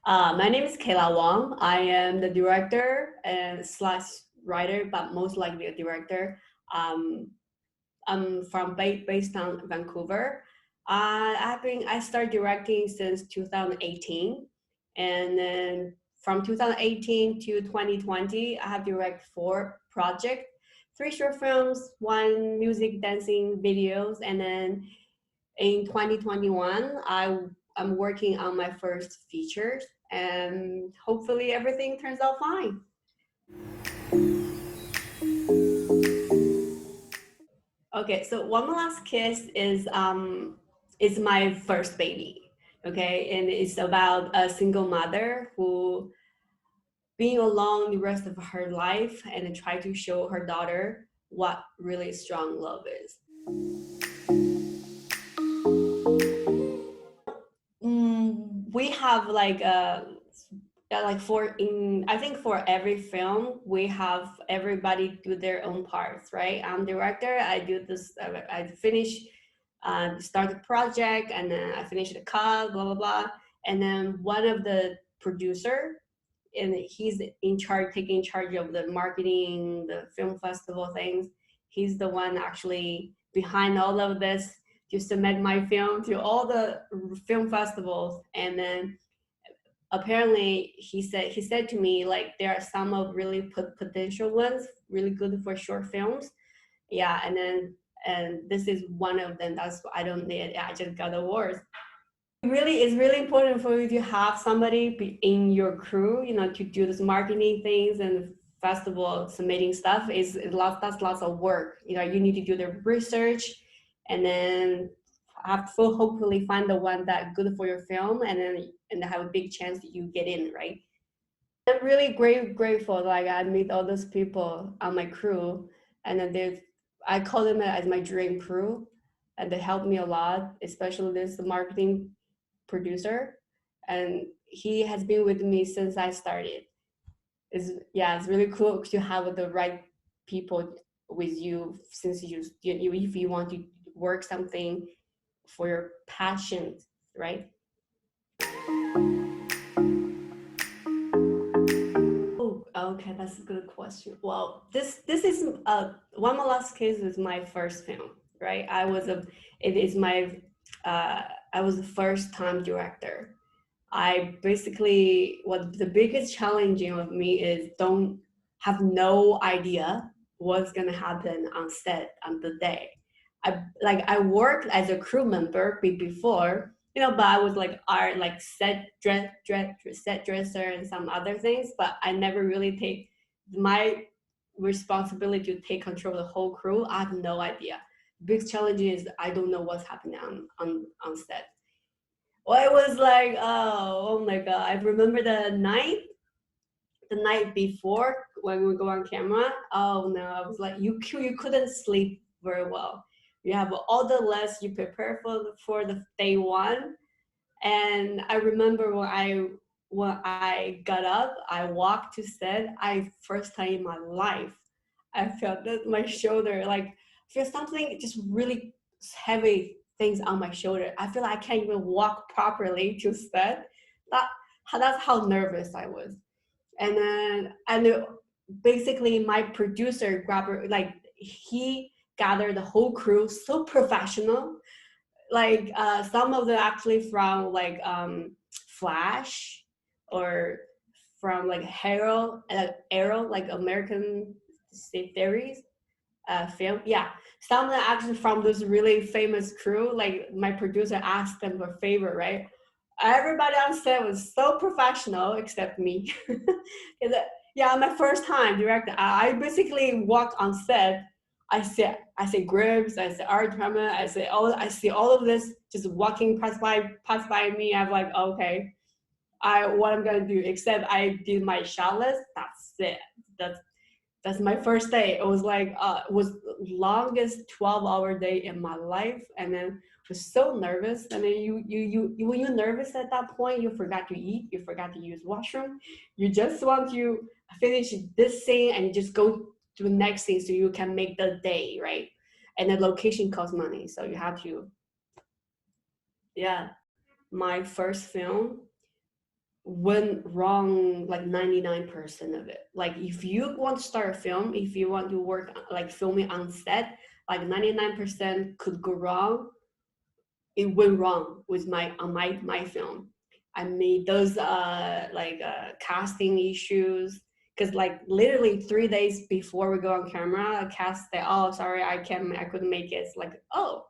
My name is Kayla Wang. I am the director and slash writer, but most likely a director. Um, I'm based on Vancouver. I started directing since 2018, and then from 2018 to 2020, I have directed 4 projects, 3 short films, 1 music dancing videos, and then in 2021, I'm working on my first features, and hopefully everything turns out fine. Okay, so One More Last Kiss is my first baby. Okay, and it's about a single mother who being alone the rest of her life and try to show her daughter what really strong love is. We have like for in I think for every film we have everybody do their own parts, right? I'm director. I do this. I finish, start the project, and then I finish the cut, blah blah blah, and then one of the producer, and he's in charge, taking charge of the marketing, the film festival things. He's the one actually behind all of this to submit my film to all the film festivals. And then apparently he said to me like there are some of really potential ones, really good for short films. Yeah, and this is one of them. That's I don't need. I just got awards. Really, it's really important for you to have somebody in your crew, to do this marketing things and festival submitting stuff. That's lots of work. You need to do the research, and then have to hopefully find the one that good for your film, and have a big chance that you get in, right? I'm really grateful. Like I meet all those people on my crew, and then I call them as my dream crew, and they help me a lot, especially this marketing producer, and he has been with me since I started. It's really cool to have the right people with you since you if you want to work something for your passion, right? Oh, okay, that's a good question. Well, this is One More Last Kiss is my first film, right? It is my uh, I was the first time director. I basically what the biggest challenging of me is don't have no idea what's gonna happen on set on the day. I worked as a crew member before, but I was like art like set dresser and some other things, but I never really take my responsibility to take control of the whole crew. I have no idea. Big challenge is I don't know what's happening on set. Well, it was like, oh my god! I remember the night before when we go on camera. Oh no, I was like, you couldn't sleep very well. You have all the list you prepare for the day one, and I remember when I got up, I walked to set. I first time in my life, I felt that my shoulder like feel something just really heavy things on my shoulder. I feel like I can't even walk properly to set. That that's how nervous I was. And basically my producer grabbed like he gathered the whole crew so professional, like some of them actually from like Flash, or from like Arrow, like American series, film. Yeah, some of them actually from this really famous crew. Like my producer asked them for a favor, right? Everybody on set was so professional except me. 'Cause, yeah, my first time directing. I basically walked on set. I say grips, I say art drama, I see all of this just walking past by me. I'm like, okay, what I'm gonna do, except I did my shot list. That's it. That's that's my first day. It was like it was longest 12-hour day in my life, and then was so nervous. And then you when you're nervous at that point, you forgot to eat, you forgot to use washroom, you just want to finish this scene and just go to the next scene so you can make the day right. And the location costs money, so you have to. Yeah, my first film. went wrong like 99% of it. Like if you want to start a film, if you want to work like filming on set, like 99% could go wrong. It went wrong with my film. I made those casting issues because like literally 3 days before we go on camera, a cast said, "Oh, sorry, I couldn't make it." It's like, oh,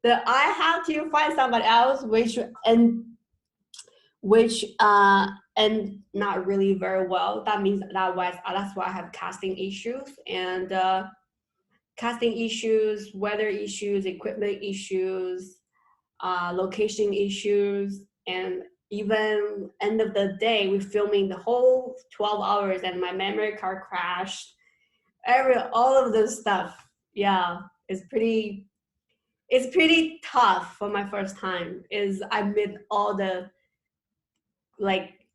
that I have to find somebody else, which not really very well. That means that's why I have casting issues and casting issues, weather issues, equipment issues, location issues, and even end of the day, we're filming the whole 12 hours, and my memory card crashed. All of this stuff, yeah, it's pretty tough for my first time. Is I met all the like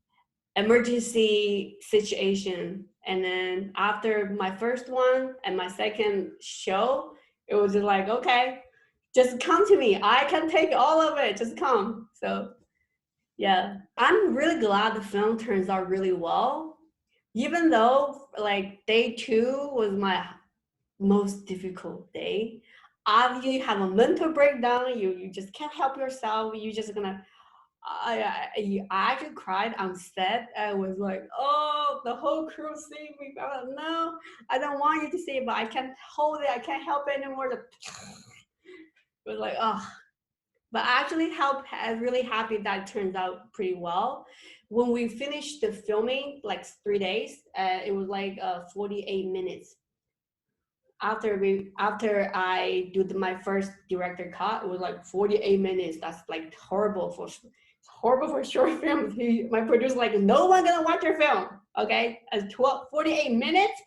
emergency situation, and then after my first one and my second show, it was just like, okay, just come to me, I can take all of it, just come. So yeah, I'm really glad the film turns out really well, even though like day two was my most difficult day. After you have a mental breakdown, you just can't help yourself, you just gonna I actually cried on set. I was like, oh, the whole crew seeing me. No, I don't want you to see it, but I can't hold it. I can't help it anymore. It was like, oh. But actually, I'm really happy that it turns out pretty well. When we finished the filming, like 3 days, it was like 48 minutes. After I do my first director cut, it was like 48 minutes. That's like horrible for short films. My producer like, no one gonna watch your film. Okay, as 48 minutes.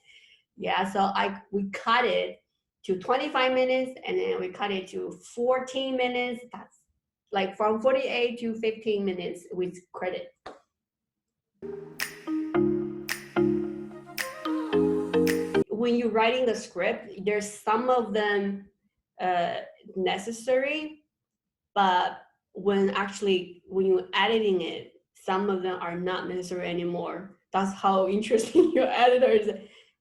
Yeah, so we cut it to 25 minutes, and then we cut it to 14 minutes. That's like from 48 to 15 minutes with credit. When you're writing the script, there's some of them necessary, but when you're editing it, some of them are not necessary anymore. That's how interesting your editor is.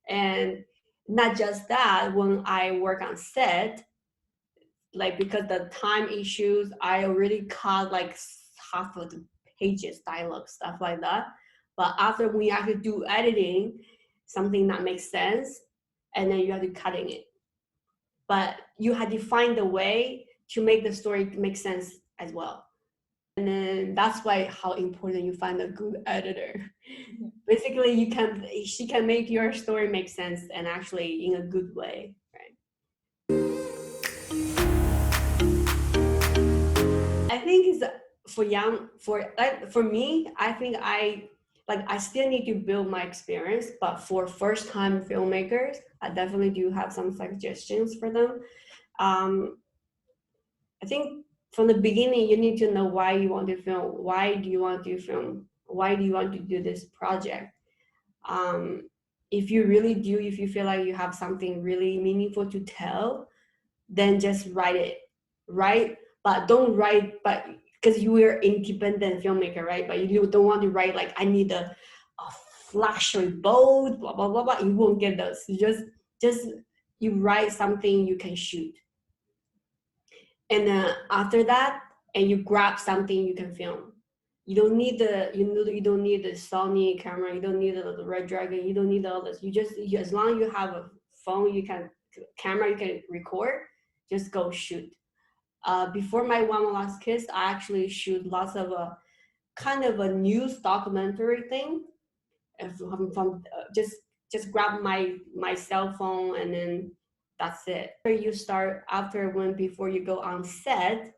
And not just that, when I work on set, like because the time issues, I already cut like half of the pages, dialogue, stuff like that. But after we actually do editing, something that makes sense, and then you have to cutting it. But you have to find a way to make the story make sense as well. And then that's why how important you find a good editor. Basically, she can make your story make sense and actually in a good way, right? I think it's for me, I think I still need to build my experience, but for first time filmmakers, I definitely do have some suggestions for them. I think from the beginning, you need to know why you want to film. Why do you want to film? Why do you want to do this project? If you really do, if you feel like you have something really meaningful to tell, then just write it. Write, but don't write, but because you are independent filmmaker, right? But you don't want to write like I need a flashy bold, blah blah blah blah. You won't get those. Just you write something you can shoot, and then after that, and you grab something you can film. You don't need you don't need the Sony camera. You don't need the Red Dragon. You don't need all this. As long as you have a phone, you can camera, you can record. Just go shoot. Before my One Last Kiss, I actually shoot lots of kind of a news documentary thing. And from just grab my cell phone, and then that's it. You start before you go on set,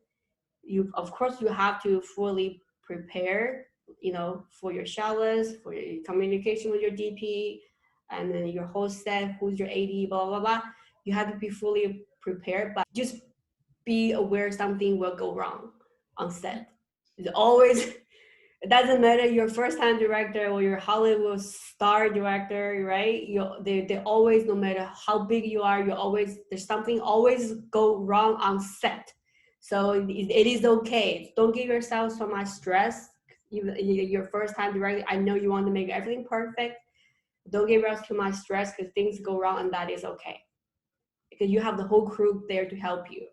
you of course you have to fully prepare, for your showers, for your communication with your DP, and then your whole set, who's your AD, blah blah blah. You have to be fully prepared, but just be aware something will go wrong on set. It's always, it doesn't matter your first time director or your Hollywood star director, right? They always, no matter how big you are, there's something always go wrong on set. So it is okay. Don't give yourself so much stress. your first time directly. I know you want to make everything perfect. Don't give us too much stress because things go wrong, and that is okay because you have the whole crew there to help you.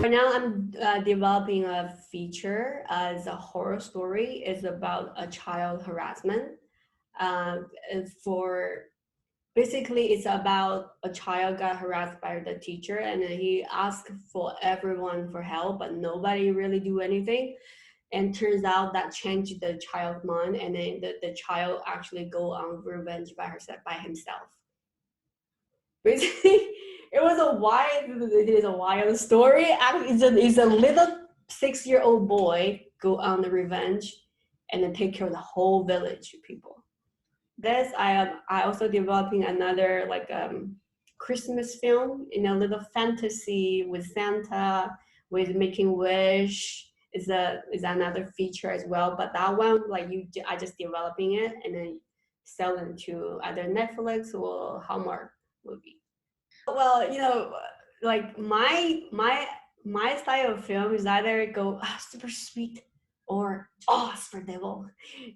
Right now, I'm developing a feature as a horror story. It's about a child harassment. Uh, for basically, it's about a child got harassed by the teacher, and then he asked for everyone for help, but nobody really do anything. And turns out that changed the child's mind, and then the child actually go on revenge by herself by himself. Basically, it is a wild story. Actually, it's a little 6-year-old boy go on the revenge and then take care of the whole village of people. This I also developing another like Christmas film in a little fantasy with Santa with making wish is another feature as well. But that one like I just developing it and then selling to either Netflix or Hallmark movie. Well, like my style of film is either go super sweet or super devil.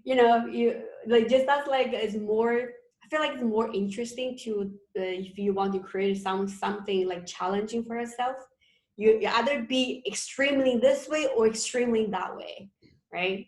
You like just that's like it's more. I feel like it's more interesting to if you want to create something like challenging for yourself. You either be extremely this way or extremely that way, right?